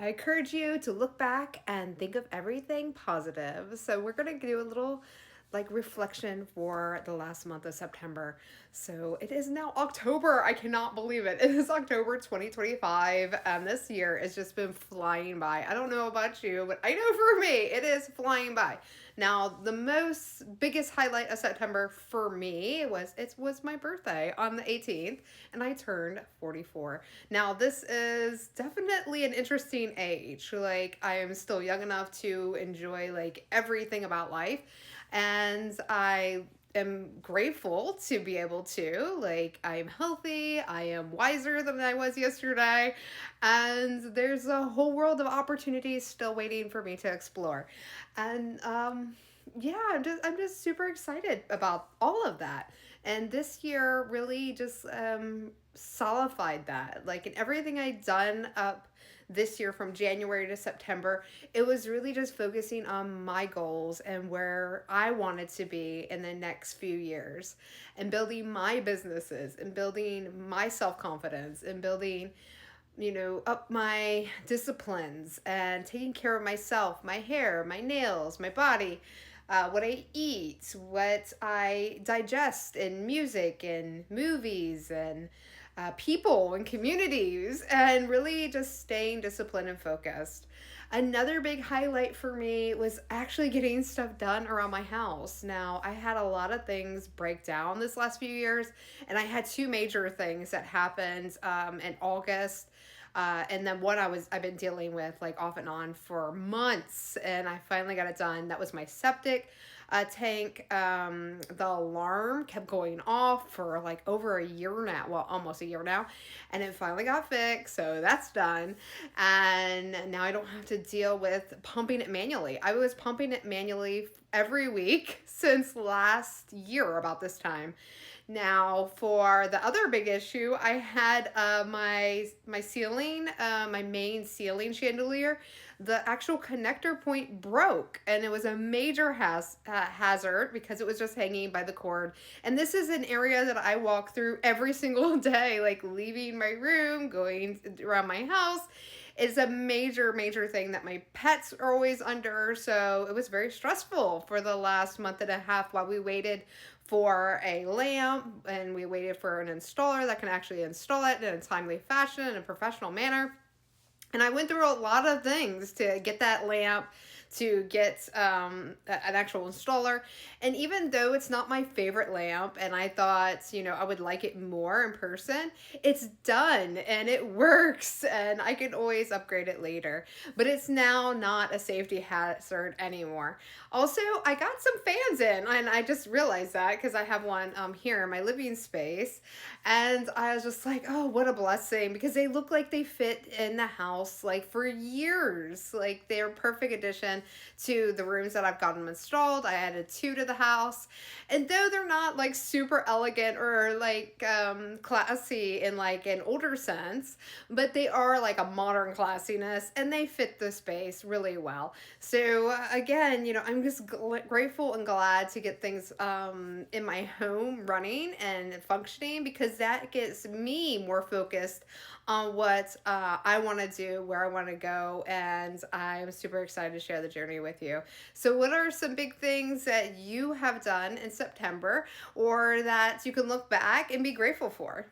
I encourage you to look back and think of everything positive. So we're going to do a little like reflection for the last month of September. So it is now October. I cannot believe it. It is October 2025 and this year has just been flying by. I don't know about you, but I know for me it is flying by. Now, the most biggest highlight of September for me was my birthday on the 18th and I turned 44. Now, this is definitely an interesting age. Like I am still young enough to enjoy like everything about life and I am grateful to be able to like I'm healthy, I am wiser than I was yesterday, and there's a whole world of opportunities still waiting for me to explore. And yeah, I'm just super excited about all of that. And this year really just solidified that. Like in everything I'd done up this year from January to September, it was really just focusing on my goals and where I wanted to be in the next few years and building my businesses and building my self confidence and building, up my disciplines and taking care of myself, my hair, my nails, my body, what I eat, what I digest in music and movies and people and communities, and really just staying disciplined and focused. Another big highlight for me was actually getting stuff done around my house. Now, I had a lot of things break down this last few years, and I had two major things that happened in August. And then one I've been dealing with like off and on for months, and I finally got it done. That was my septic tank. The alarm kept going off for like over a year now, well, almost a year now, and it finally got fixed, so that's done. And now I don't have to deal with pumping it manually. I was pumping it manually every week since last year about this time. Now, for the other big issue, I had my ceiling, my main ceiling chandelier. The actual connector point broke, and it was a major hazard because it was just hanging by the cord. And this is an area that I walk through every single day, like leaving my room, going around my house. It's a major, major thing that my pets are always under. So it was very stressful for the last month and a half while we waited for a lamp and we waited for an installer that can actually install it in a timely fashion in a professional manner. And I went through a lot of things to get that lamp, to get an actual installer. And even though it's not my favorite lamp, and I thought, I would like it more in person, it's done and it works, and I can always upgrade it later. But it's now not a safety hazard anymore. Also, I got some fans in, and I just realized that because I have one here in my living space. And I was just like, oh, what a blessing, because they look like they fit in the house like for years. Like they're perfect addition to the rooms that I've gotten them installed. I added two to the house. And though they're not like super elegant or like classy in like an older sense, but they are like a modern classiness and they fit the space really well. So again, I'm just grateful and glad to get things in my home running and functioning, because that gets me more focused on what I want to do, where I want to go, and I'm super excited to share the journey with you. So, what are some big things that you have done in September or that you can look back and be grateful for?